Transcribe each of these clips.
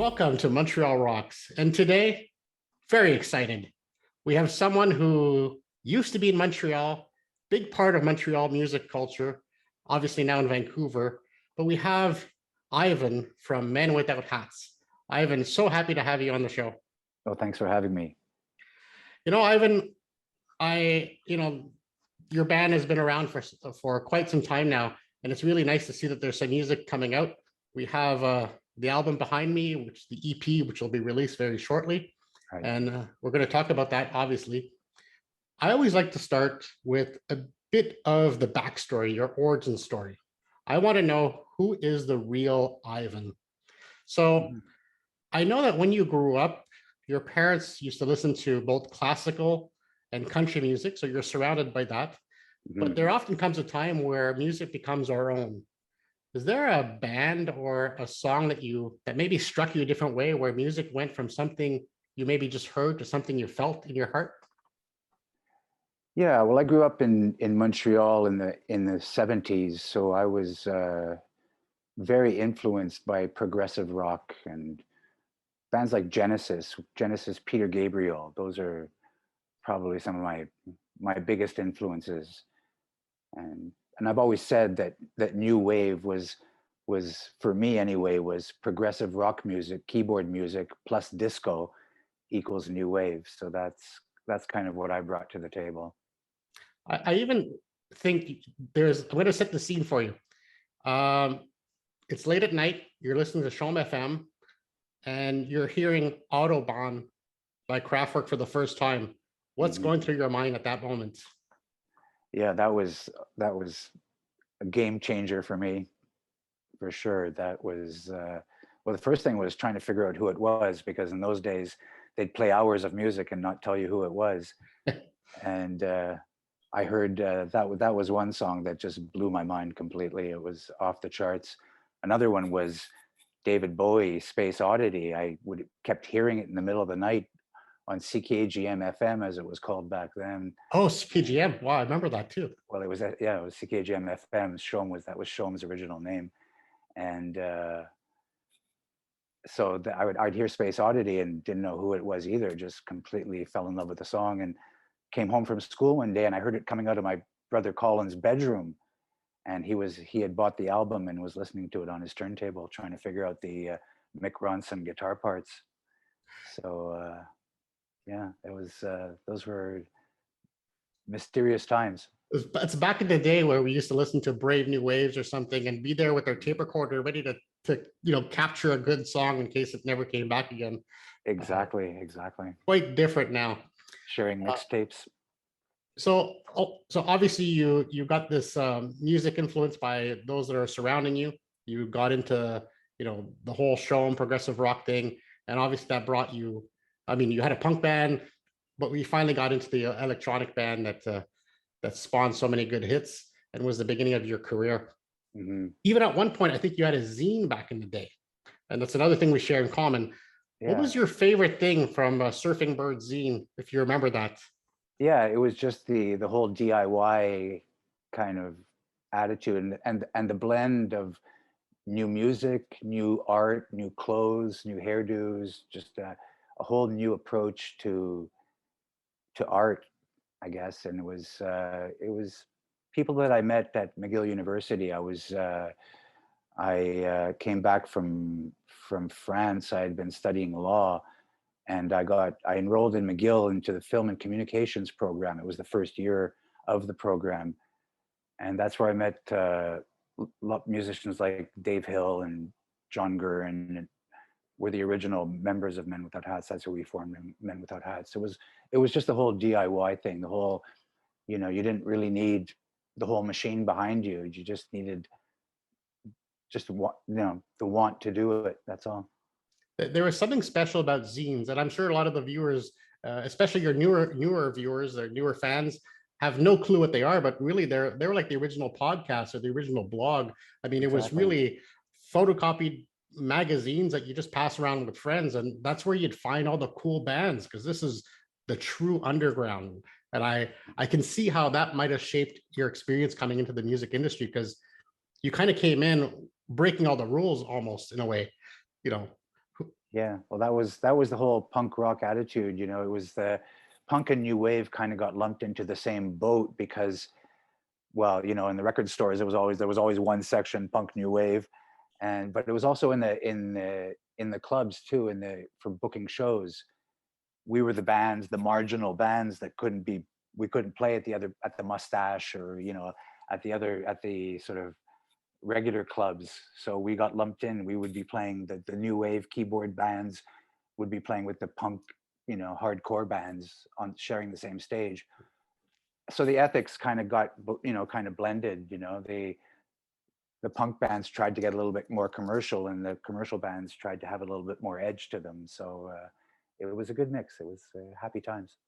Welcome to Montreal Rocks. And today, very excited. We have someone who used to be in Montreal, big part of Montreal music culture, obviously now in Vancouver. But we have Ivan from Men Without Hats. Ivan, so happy to have you on the show. Oh, thanks for having me. Ivan, your band has been around for quite some time now, and it's really nice to see that there's some music coming out. We have the album behind me, which is the EP, which will be released very shortly. Right. And we're going to talk about that, obviously. I always like to start with a bit of the backstory, your origin story. I want to know, who is the real Ivan? So I know that when you grew up, your parents used to listen to both classical and country music, so you're surrounded by that. But there often comes a time where music becomes our own. Is there a band or a song that maybe struck you a different way, where music went from something you maybe just heard to something you felt in your heart? Yeah, well, I grew up in Montreal in the 70s, so I was very influenced by progressive rock and bands like Genesis, Peter Gabriel. Those are probably some of my biggest influences. And I've always said that new wave was for me anyway, was progressive rock music, keyboard music plus disco equals new wave. So that's kind of what I brought to the table. I even think I'm going to set the scene for you. It's late at night, you're listening to Chom FM, and you're hearing Autobahn by Kraftwerk for the first time. What's going through your mind at that moment? Yeah, that was a game changer for me, for sure. That was well, the first thing was trying to figure out who it was, because in those days they'd play hours of music and not tell you who it was. And I heard that was one song that just blew my mind completely. It was off the charts. Another one was David Bowie, Space Oddity. I kept hearing it in the middle of the night on CKGM FM, as it was called back then. Oh, CKGM! Wow, I remember that too. Well, it was CKGM FM. That was Shom's original name, and so I'd hear Space Oddity and didn't know who it was either. Just completely fell in love with the song, and came home from school one day and I heard it coming out of my brother Colin's bedroom, and he had bought the album and was listening to it on his turntable, trying to figure out the Mick Ronson guitar parts. So yeah, it was those were mysterious times. It's back in the day where we used to listen to Brave New Waves or something and be there with our tape recorder ready to capture a good song in case it never came back again. Exactly. Quite different now. Sharing mixtapes. So obviously you got this music influenced by those that are surrounding you. You got into the whole show and progressive rock thing, and obviously that brought you. I mean, you had a punk band, but we finally got into the electronic band that spawned so many good hits and was the beginning of your career. Even at one point, I think you had a zine back in the day, and that's another thing we share in common. Yeah. What was your favorite thing from Surfing Bird zine, if you remember that? Yeah, it was just the whole DIY kind of attitude and the blend of new music, new art, new clothes, new hairdos, just a whole new approach to art, I guess. And it was people that I met at McGill University. I came back from France. I had been studying law, and I enrolled in McGill into the film and communications program. It was the first year of the program, and that's where I met musicians like Dave Hill and John Gurr, and were the original members of Men Without Hats. That's where we formed Men Without Hats. It was just the whole DIY thing. The whole, you didn't really need the whole machine behind you. You just needed the want to do it. That's all. There was something special about zines, and I'm sure a lot of the viewers, especially your newer viewers, or newer fans, have no clue what they are. But really, they're like the original podcast or the original blog. I mean, it was really photocopied magazines that you just pass around with friends, and that's where you'd find all the cool bands, because this is the true underground. And I can see how that might have shaped your experience coming into the music industry, because you kind of came in breaking all the rules almost, in a way. Yeah, well, that was the whole punk rock attitude. It was the punk and new wave kind of got lumped into the same boat because, well, in the record stores, there was always one section punk new wave, but it was also in the clubs too, for booking shows. We were the bands, the marginal bands that we couldn't play at the Mustache, or at the sort of regular clubs. So we got lumped in. We would be playing the new wave keyboard bands would be playing with the punk, hardcore bands on sharing the same stage. So the ethics kind of kind of blended. The punk bands tried to get a little bit more commercial, and the commercial bands tried to have a little bit more edge to them. So it was a good mix. It was happy times.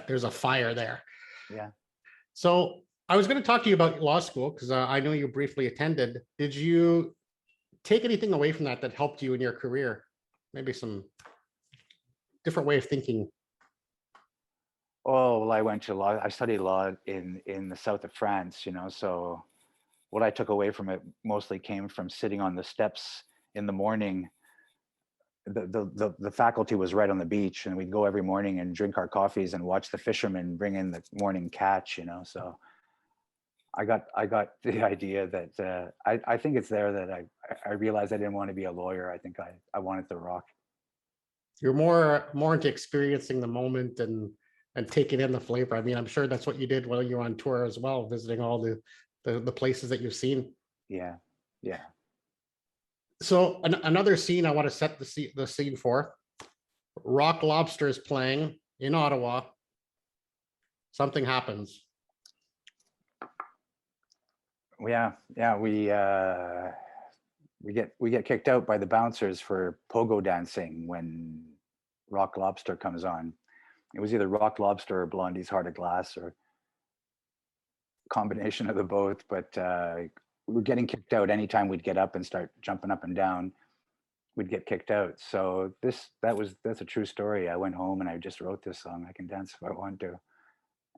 There's a fire there. Yeah. So I was going to talk to you about law school because I know you briefly attended. Did you take anything away from that helped you in your career? Maybe some different way of thinking. Oh, well, I went to law. I studied law in the south of France, so what I took away from it mostly came from sitting on the steps in the morning. The faculty was right on the beach, and we'd go every morning and drink our coffees and watch the fishermen bring in the morning catch, so I got the idea that I think it's there that I realized I didn't want to be a lawyer. I think I wanted to rock. You're more into experiencing the moment and taking in the flavor. I mean, I'm sure that's what you did while you were on tour as well, visiting all the places that you've seen. Yeah, yeah. So another scene I want to set the scene for. Rock Lobster is playing in Ottawa. Something happens. Yeah. We get kicked out by the bouncers for pogo dancing when Rock Lobster comes on. It was either Rock Lobster or Blondie's Heart of Glass, or combination of the both. But we were getting kicked out anytime we'd get up and start jumping up and down. We'd get kicked out. So that's a true story. I went home and I just wrote this song. I can dance if I want to,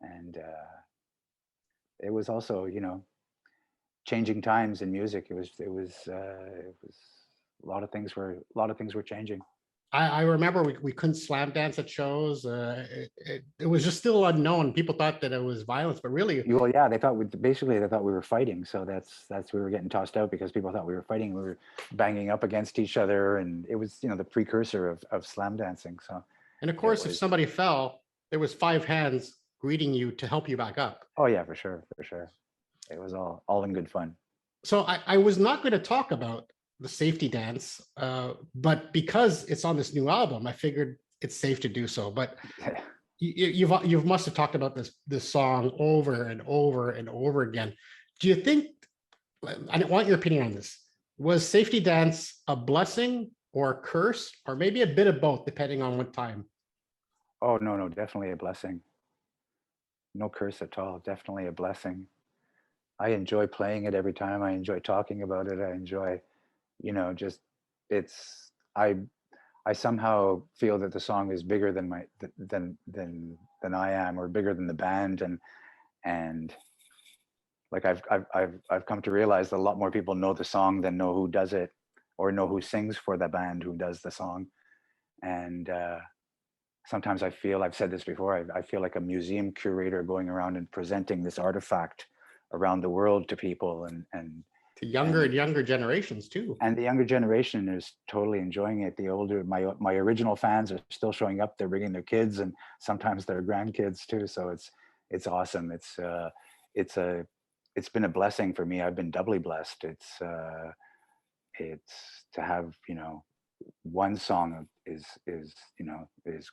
and it was also changing times in music. It was a lot of things were changing. I remember we couldn't slam dance at shows. It was just still unknown. People thought that it was violence, but really, Well, yeah, they thought we were fighting. So that's we were getting tossed out because people thought we were fighting. We were banging up against each other, and it was the precursor of slam dancing. So and of it course, if was. somebody fell, there was five hands greeting you to help you back up. Oh yeah, for sure. It was all in good fun. So I was not going to talk about the safety dance, but because it's on this new album, I figured it's safe to do so. But you must have talked about this song over and over and over again. Do you think? I want your opinion on this. Was safety dance a blessing or a curse, or maybe a bit of both, depending on what time? Oh no, definitely a blessing. No curse at all. Definitely a blessing. I enjoy playing it every time. I enjoy talking about it. I enjoy, just it's I somehow feel that the song is bigger than than I am, or bigger than the band, and like I've come to realize that a lot more people know the song than know who does it, or know who sings for the band who does the song. And sometimes I feel, I've said this before, I feel like a museum curator going around and presenting this artifact around the world to people, and To younger and younger generations too. and the younger generation is totally enjoying it. The older, my original fans are still showing up. They're bringing their kids and sometimes their grandkids too. So it's awesome. It's been a blessing for me. I've been doubly blessed. It's to have, one song is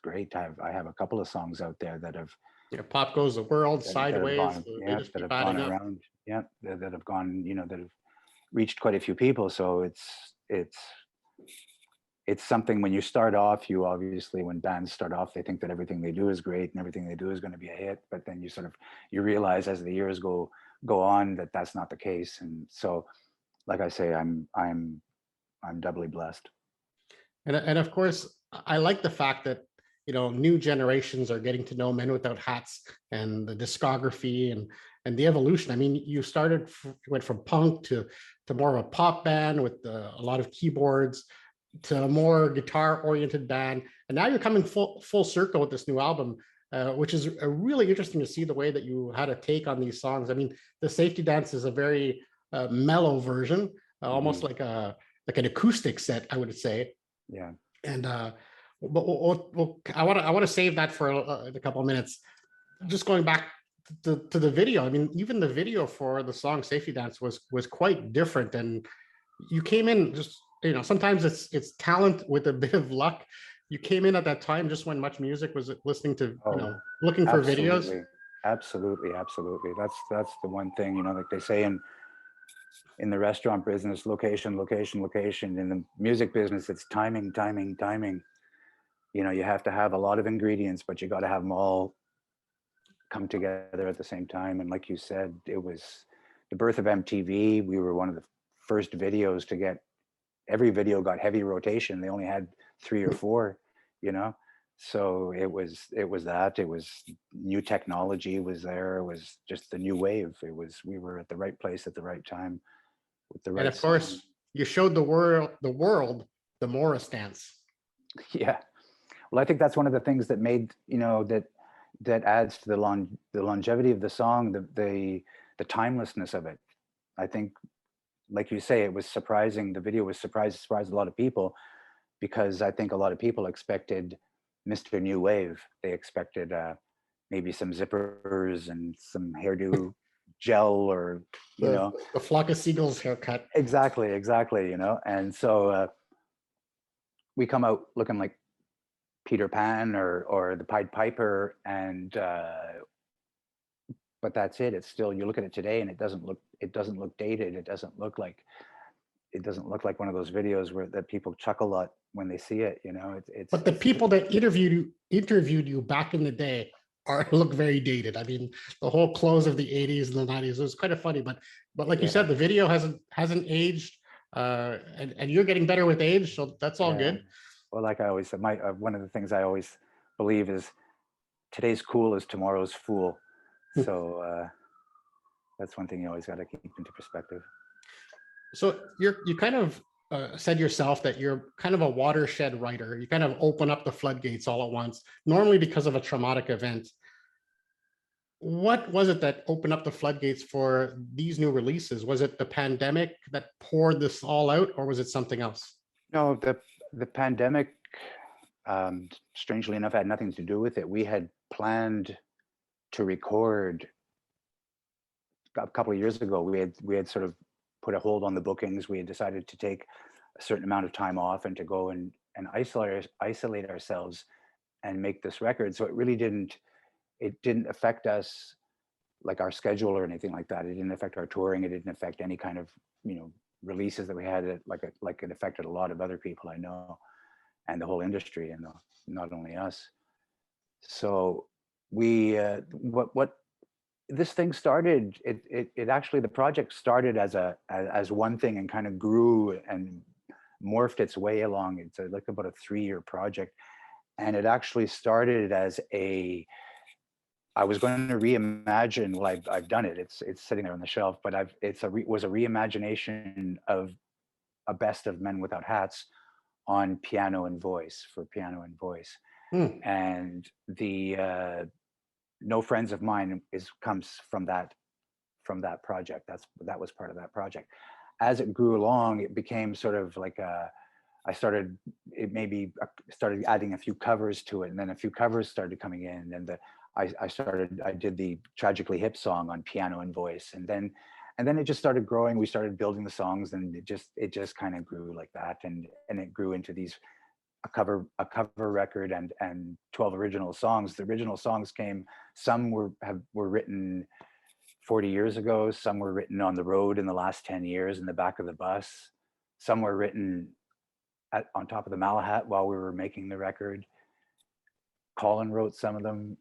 great. I have a couple of songs out there that have Pop Goes the World, that have Sideways. gone, They yeah, just that keep have gone adding up. around, yeah, that have gone, that have reached quite a few people. So it's something. When you start off, you obviously, when bands start off, they think that everything they do is great and everything they do is going to be a hit. But then you realize as the years go on that that's not the case. And so, like I say, I'm doubly blessed. And of course, I like the fact that new generations are getting to know Men Without Hats and the discography and the evolution. I mean, you went from punk to more of a pop band with a lot of keyboards. to a more guitar oriented band, and now you're coming full circle with this new album, which is really interesting to see the way that you had a take on these songs. I mean, the Safety Dance is a very mellow version, almost Mhm. like an acoustic set, I would say. Yeah. And but I want to save that for a couple of minutes. Just going back to the video, I mean, even the video for the song Safety Dance was quite different. And you came in just, sometimes it's talent with a bit of luck. You came in at that time just when Much Music was listening to, Oh, looking for videos. absolutely. Absolutely. Absolutely. That's the one thing, like they say in the restaurant business, location, location, location. In the music business, it's timing, timing, timing. You have to have a lot of ingredients, but you got to have them all come together at the same time. And like you said, it was the birth of MTV. We were one of the first videos to get, every video got heavy rotation. They only had 3 or 4, you know. So it was that. It was new technology was there. It was just the new wave. We were at the right place at the right time with the And right of song. course, you showed the Morris dance. Yeah. Well, I think that's one of the things that made, that adds to the longevity of the song, the timelessness of it. I think, like you say, it was surprising. The video was surprised a lot of people, because I think a lot of people expected Mr. New Wave. They expected maybe some zippers and some hairdo gel, or The the flock of seagulls haircut. exactly, And so we come out looking like Peter Pan or the Pied Piper, and but that's it. It's still, you look at it today and it doesn't look dated. It doesn't look like one of those videos that people chuckle at when they see it. But the It's people that interviewed you back in the day are look very dated. I mean, the whole close of the 80s and the 90s was kind of funny, but like you yeah, said, the video hasn't aged, and you're getting better with age, so that's all yeah. good. Well, like I always said, my one of the things I always believe is today's cool is tomorrow's fool. So that's one thing you always got to keep into perspective. So you kind of said yourself that you're kind of a watershed writer. You kind of open up the floodgates all at once, normally because of a traumatic event. What was it that opened up the floodgates for these new releases? Was it the pandemic that poured this all out, or was it something else? No, the pandemic, strangely enough, had nothing to do with it. We had planned to record a couple of years ago. We had sort of put a hold on the bookings. We had decided to take a certain amount of time off and to go and isolate ourselves and make this record. So it didn't affect us, like our schedule or anything like that. It didn't affect our touring. It didn't affect any kind of releases that we had. Like it affected a lot of other people I know, and the whole industry, and not only us. So we what this thing started, it actually, the project started as one thing and kind of grew and morphed its way along. It's like about a 3-year project, and it actually started as I was going to reimagine. Well, I've done it. It's sitting there on the shelf, but was a reimagination of a best of Men Without Hats on piano and voice, for piano and voice. Hmm. And the No Friends of Mine comes from that project. That was part of that project. As it grew along, it became sort of like I started, it maybe started adding a few covers to it, and then a few covers started coming in, and I did the Tragically Hip song on piano and voice, and then it just started growing. We started building the songs, and it just kind of grew like that, and it grew into a cover record and 12 original songs. The original songs some were written 40 years ago, some were written on the road in the last 10 years in the back of the bus, some were written on top of the Malahat while we were making the record. Colin wrote some of them.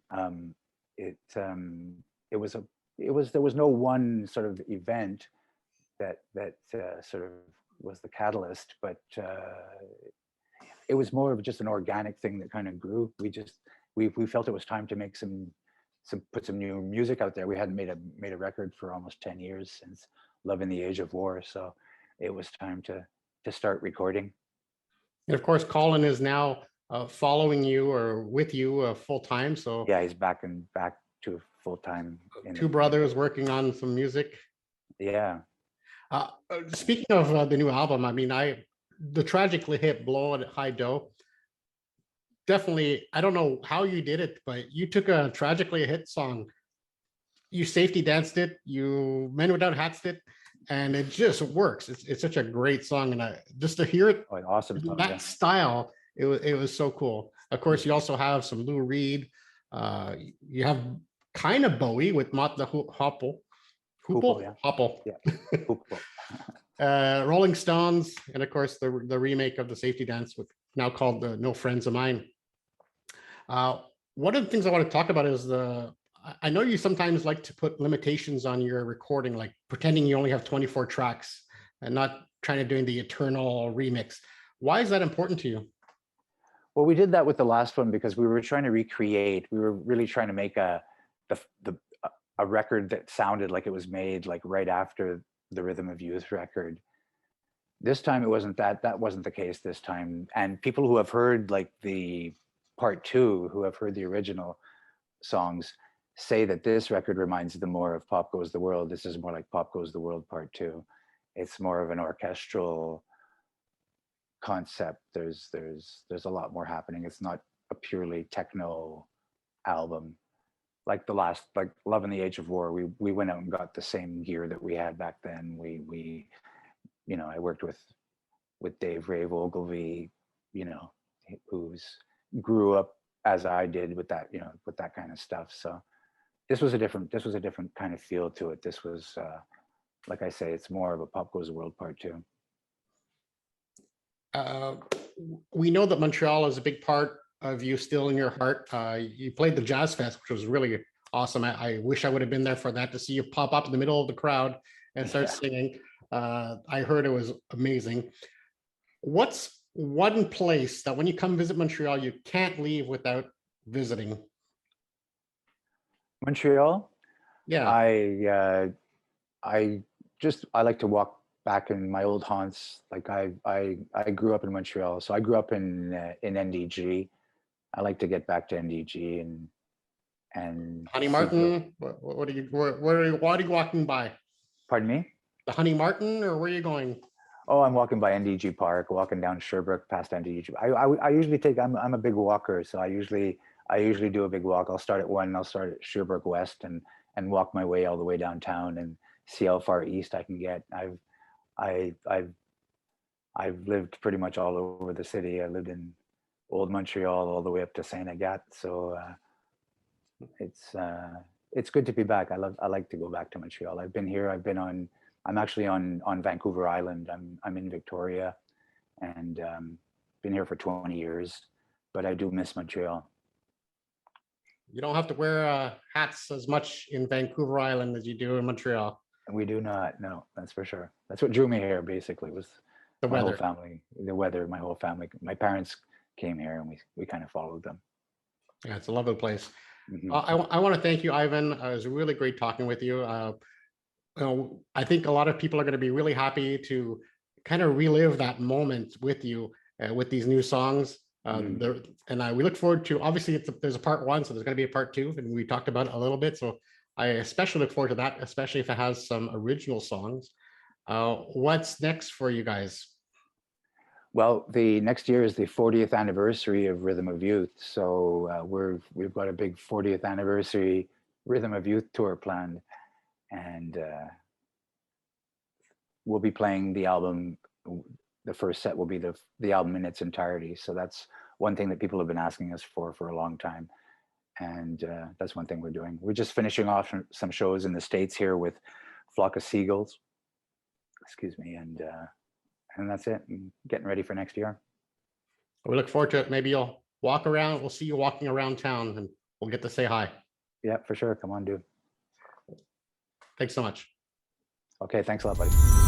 It was there was no one sort of event that sort of was the catalyst, but it was more of just an organic thing that kind of grew. We felt it was time to make put some new music out there. We hadn't made a record for almost 10 years, since Love in the Age of War, so it was time to start recording. And of course, Colin is now following you or with you full time. So Yeah, he's back to full time in two the brothers working on some music. yeah. Speaking of the new album, I mean, the tragically hit "Blow" at High Dough. Definitely, I don't know how you did it, but you took a tragically hit song, you safety danced it, you Men Without Hats it, and it just works. It's such a great song, and just to hear it Oh, an awesome in song, that yeah. style, it was so cool. Of course, you also have some Lou Reed. You have kind of Bowie with Mott the Hoople, Hoople, yeah. Hopple, Yeah. Hoople. Rolling Stones, and of course the remake of the Safety Dance with now called the No Friends of Mine. One of the things I want to talk about is I know you sometimes like to put limitations on your recording, like pretending you only have 24 tracks and not trying to doing the eternal remix. Why is that important to you? Well, we did that with the last one because we were trying to recreate. We were really trying to make a record that sounded like it was made like right after the Rhythm of Youth record. This time it wasn't that. That wasn't the case this time. And people who have heard like the part two, who have heard the original songs, say that this record reminds them more of Pop Goes the World. This is more like Pop Goes the World Part 2. It's more of an orchestral concept. There's a lot more happening. It's not a purely techno album like the last, like Love in the Age of War. We went out and got the same gear that we had back then. We you know, I worked with Dave Ray Ogilvy, you know, who's grew up as I did with that, you know, with that kind of stuff. So this was a different kind of feel to it. This was like I say, it's more of a Pop Goes the World Part 2. We know that Montreal is a big part of you still in your heart. You played the Jazz Fest, which was really awesome. I wish I would have been there for that, to see you pop up in the middle of the crowd and start singing. I heard it was amazing. What's one place that when you come visit Montreal, you can't leave without visiting? Montreal, Yeah. I like to walk back in my old haunts. Like I grew up in Montreal, so I grew up in NDG. I like to get back to NDG and Honey see. Martin, what are you, what are you walking by? Pardon me? The Honey Martin, or where are you going? Oh, I'm walking by NDG Park, walking down Sherbrooke past NDG. I usually take. I'm a big walker, so I usually do a big walk. I'll start at 1. I'll start at Sherbrooke West and walk my way all the way downtown and see how far east I can get. I've lived pretty much all over the city. I lived in Old Montreal all the way up to Saint Agathe. So it's good to be back. I like to go back to Montreal. I've been here. I'm actually on Vancouver Island. I'm in Victoria, and been here for 20 years. But I do miss Montreal. You don't have to wear hats as much in Vancouver Island as you do in Montreal. We do not. No, that's for sure. That's what drew me here. Basically, was The my whole weather. family, the weather. My whole family. My parents came here, and we kind of followed them. Yeah, it's a lovely place. Mhm. I want to thank you, Ivan. It was really great talking with you. I think a lot of people are going to be really happy to kind of relive that moment with you with these new songs. Mhm. We look forward to, obviously there's a part 1, so there's going to be a part 2, and we talked about it a little bit. So I especially look forward to that, especially if it has some original songs. What's next for you guys? Well, the next year is the 40th anniversary of Rhythm of Youth, so we've got a big 40th anniversary Rhythm of Youth tour planned, and we'll be playing the album. The first set will be the album in its entirety. So that's one thing that people have been asking us for a long time, and that's one thing we're doing. We're just finishing off some shows in the States here with Flock of Seagulls. Excuse me, and that's it. I'm getting ready for next year. We look forward to it. Maybe you'll walk around. We'll see you walking around town, and we'll get to say hi. Yeah, for sure. Come on, dude. Thanks so much. Okay, thanks a lot, buddy.